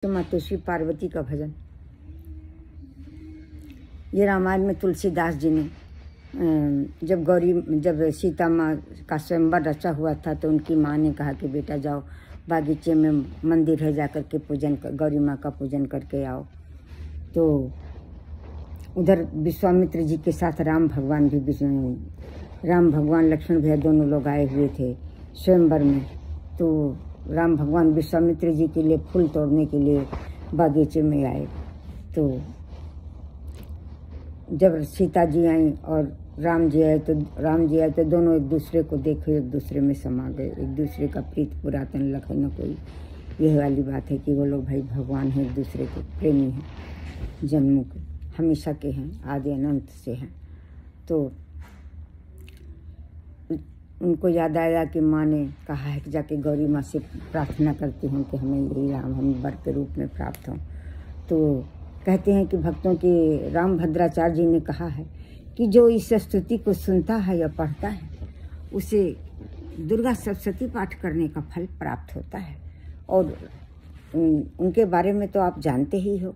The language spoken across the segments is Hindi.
तो माता श्री पार्वती का भजन। ये रामायण में तुलसीदास जी ने जब सीता माँ का स्वयंवर रचा हुआ था तो उनकी माँ ने कहा कि बेटा जाओ बागीचे में मंदिर है, जाकर के गौरी माँ का पूजन करके आओ। तो उधर विश्वामित्र जी के साथ राम भगवान लक्ष्मण भैया दोनों लोग आए हुए थे स्वयंवर में। तो राम भगवान विश्वामित्र जी के लिए फूल तोड़ने के लिए बागीचे में आए। तो जब सीता जी आई और राम जी आए तो दोनों एक दूसरे को देखे, एक दूसरे में समा गए। एक दूसरे का प्रीत पुरातन लखे न कोई, यह वाली बात है कि वो लोग भाई भगवान हैं, एक दूसरे के प्रेमी हैं, जन्मों के हमेशा के हैं, आदि अनंत से हैं। तो उनको याद आया कि माँ ने कहा है कि जाके गौरी माँ से प्रार्थना करती हूँ कि हमें यही राम हम वर के रूप में प्राप्त हों। तो कहते हैं कि भक्तों के राम भद्राचार्य जी ने कहा है कि जो इस स्तुति को सुनता है या पढ़ता है उसे दुर्गा सप्तशती पाठ करने का फल प्राप्त होता है। और उनके बारे में तो आप जानते ही हो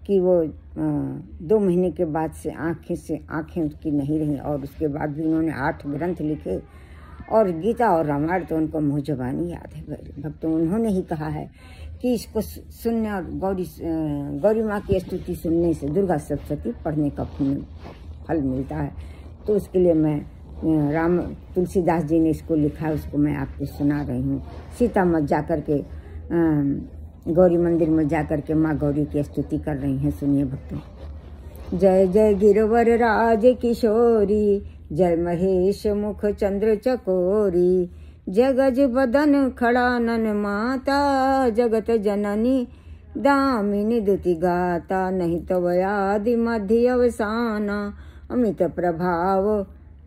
कि वो 2 महीने के बाद से आँखें उसकी नहीं रहीं और उसके बाद भी उन्होंने 8 ग्रंथ लिखे और गीता और रामायण तो उनको मुँह ज़बानी याद है। भक्तों उन्होंने ही कहा है कि इसको सुनने और गौरी माँ की स्तुति सुनने से दुर्गा सप्तशती पढ़ने का फल मिलता है। तो उसके लिए मैं तुलसीदास जी ने इसको लिखा है, उसको मैं आपको सुना रही हूँ। सीता माँ जाकर के गौरी मंदिर में जाकर के माँ गौरी की स्तुति कर रही हैं। सुनिए भक्तों। जय जय गिरवर राज किशोरी, जय महेश मुख चंद्र चकोरी, जगज बदन खड़ानन माता, जगत जननी दामिनी दुति गाता, नहीं तव आदि मध्य अवसाना, अमित प्रभाव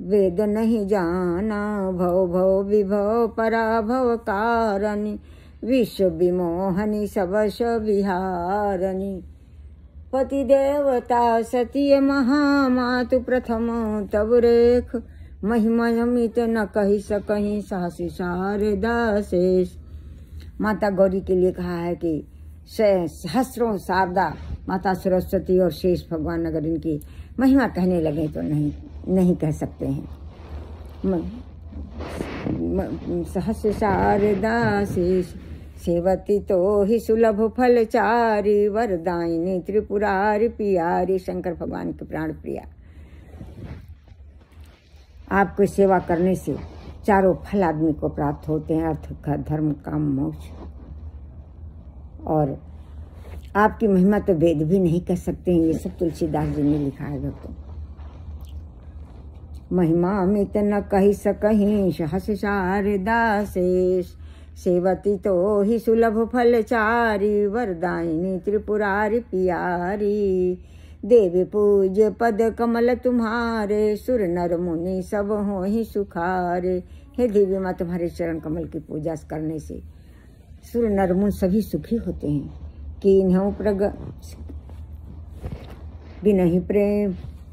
वेद नहीं जाना, भव भव विभव पराभव कारणि, विश्व विमोहनी सबश विहारणी, पति देवता सतीय महामातु प्रथम तब रेख, महिमा अमित न कही सकहीं साहसी शारदा शेष। माता गौरी के लिए कहा है कि सहस्रों शारदा माता सरस्वती और शेष भगवान अगर इनकी महिमा कहने लगे तो नहीं कह सकते हैं। सहस्र शारदा शेष, सेवती तो ही सुलभ फलचारी, वरदायिनी त्रिपुरारी पियारी। शंकर भगवान के प्राण प्रिया, आपकी सेवा करने से चारों फल आदमी को प्राप्त होते हैं, अर्थ का धर्म काम मोक्ष। और आपकी महिमा तो वेद भी नहीं कह सकते हैं। ये सब तुलसीदास जी ने लिखा है भक्तों। महिमा अमित न कही सकहीं सहस शारदा शेष, सेवती तो ही सुलभ फलचारी, वरदायिनी त्रिपुरारी पियारी। देवी पूज्य पद कमल तुम्हारे, सुर नर मुनि सब हो ही सुखारे। हे देवी माँ, तुम्हारे चरण कमल की पूजा करने से सुर नर मुनि सभी सुखी होते हैं। कि इन्हों बिनहि प्रेम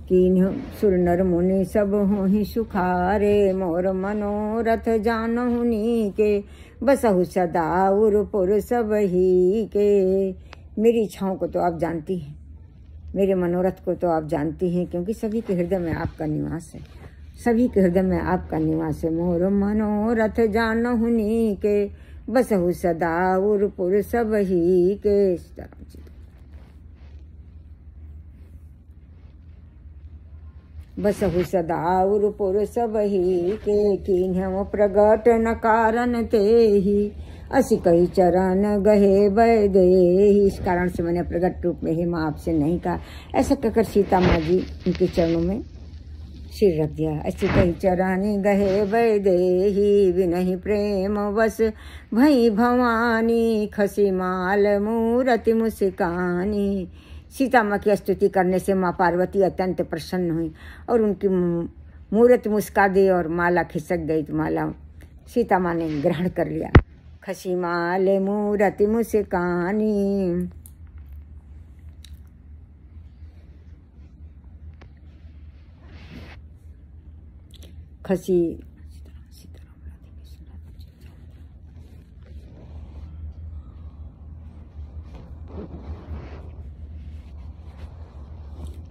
कीन्ह सुर नर मुनि सब हो ही सुखारे। मोर मनोरथ जानहु नीके, बसहु सदा उरपुर सब ही के। मेरी इच्छाओं को तो आप जानती हैं, मेरे मनोरथ को तो आप जानती हैं, क्योंकि सभी के हृदय में आपका निवास है। सभी के हृदय में आपका निवास है। मोर मनोरथ जानहु नीके, बसहु सदा उरपुर सब ही के। बसहु सदा उरपुर सब ही के, कीन्हु प्रगट न कारण ते ही, असी कही चरण गहे वैदेही। इस कारण से मैंने प्रगट रूप में ही माँ आपसे नहीं कहा। ऐसा कहकर सीता माँ जी उनके चरणों में सिर रख दिया। असी कही चरण गहे वैदेही, विनहि प्रेम वश भई भवानी, खसी माल मूरति मुस्कानी। सीता माँ की स्तुति करने से माँ पार्वती अत्यंत प्रसन्न हुई और उनकी मूर्त मुस्का दी और माला खिसक गई। तो माला सीता माँ ने ग्रहण कर लिया। खसी माल मूरति मुस्कानी, खसी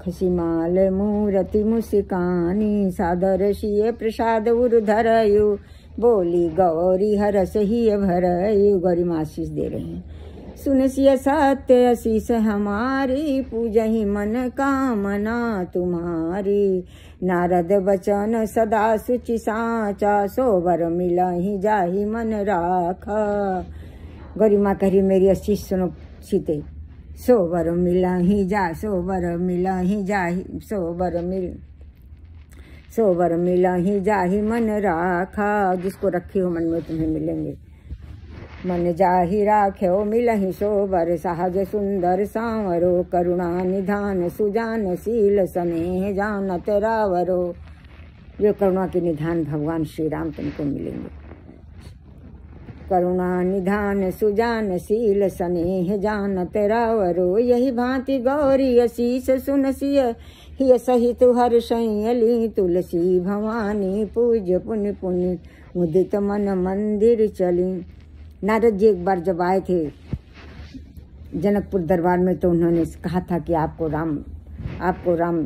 खसिमाल मूरति मुस्कानी सादर शिय प्रसाद उर धरयु बोली गौरी हरस ही भरयु। गौरी माँ आशीष दे रही हैं। सुन सिय सत्य आशीष हमारी पूजहि मन कामना तुम्हारी। नारद बचन सदा सुचि साचा सोबर मिलहि जाहि मन राखा। गौरी माँ कह रही मेरी आशीष सुनो सीते। सोबर मिलहि जा सोबर मिलहि जाहि सोबर मिलहि जाहि मन राखा। जिसको रखी हो मन में तुम्हें मिलेंगे। मन जाहि राख्यो मिलहि सोबर सहज सुंदर सांवरो। करुणा निधान सुजान शील स्नेह जानत रावरो। जो करुणा के निधान भगवान श्री राम तुमको मिलेंगे। करुणा निधान सुजान शील स्नेह जानत रावरो। यही भांति गौरी आशीष सुन सिय हिय सहित हर्षयली। तुलसी भवानी पूज्य पुण्य पुण्य मुदित मन मंदिर चली। नारद जी एक बार जब आए थे जनकपुर दरबार में तो उन्होंने कहा था कि आपको राम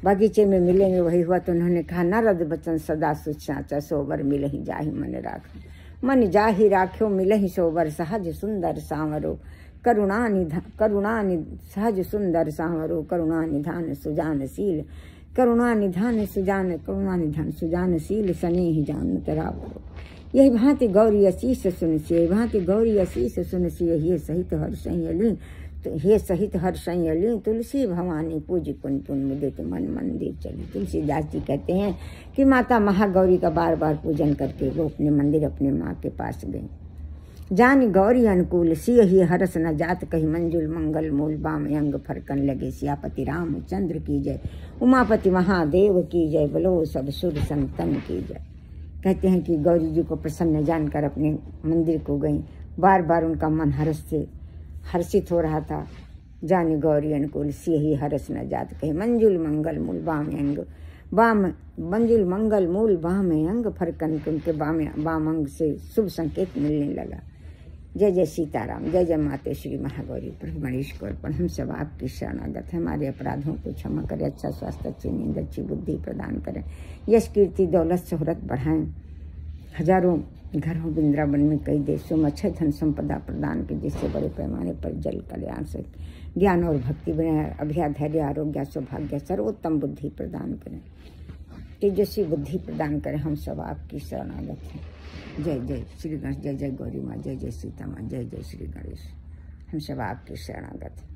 बागीचे में मिलेंगे। वही हुआ तो उन्होंने कहा नारद बचन सदा सुच साचा सोबर मिलहि जाहि मन राख। मन जाहि राख्यो मिलहि सोबर सहज सुंदर सांवरो। करुणा सहज सुंदर सांवरो। करुणा निधान सुजान शील करुणा निधान सुजान शील स्नेह जानत रावरो। यही भांति गौरी आशीष सुनसिए भांति गौरी आशीष सुनसिए हे सहित हर्षयली। तुलसी भवानी पूज पुन पुन मुदित मन मंदिर चली। तुलसीदास जी कहते हैं कि माता महागौरी का बार बार पूजन करके वो अपने मंदिर अपने माँ के पास गई। जान गौरी अनुकूल सिय ही हरस न जात कही मंजुल मंगल मूल बाम अंग फरकन लगे। सियापति रामचंद्र की जय उमापति महादेव की जय बोलो सब सुर संतन की जय। कहते हैं कि गौरी जी को प्रसन्न जानकर अपने मंदिर को गई। बार बार उनका मन हर्षित हो रहा था। जानी गौरी अनुकूल सिय ही हरस न जात कहे मंजुल मंगल मूल बाम अंग फरकन। उनके बाम अंग से शुभ संकेत मिलने लगा। जय जय सीताराम जय जय माते श्री महागौरी। प्रभु गणेश को अर्पण। हम सब आपकी शरणागत है। हमारे अपराधों को क्षमा करें। अच्छा स्वास्थ्य अच्छी नींद अच्छी बुद्धि प्रदान करें। यश कीर्ति दौलत शोहरत बढ़ाएं। हजारों घरों वृंदावन में कई देशों में अच्छे धन संपदा प्रदान की जिससे बड़े पैमाने पर जल कल्याण से ज्ञान और भक्ति बनाए। अभया धैर्य आरोग्य सौभाग्य सर्वोत्तम बुद्धि प्रदान करें। तेजस्वी बुद्धि प्रदान करें। हम सब आपकी शरणागत हैं। जय जय श्री गणेश जय जय गौरी माँ जय जय सीता माँ जय जय श्री गणेश। हम सब आपकी शरणागत हैं।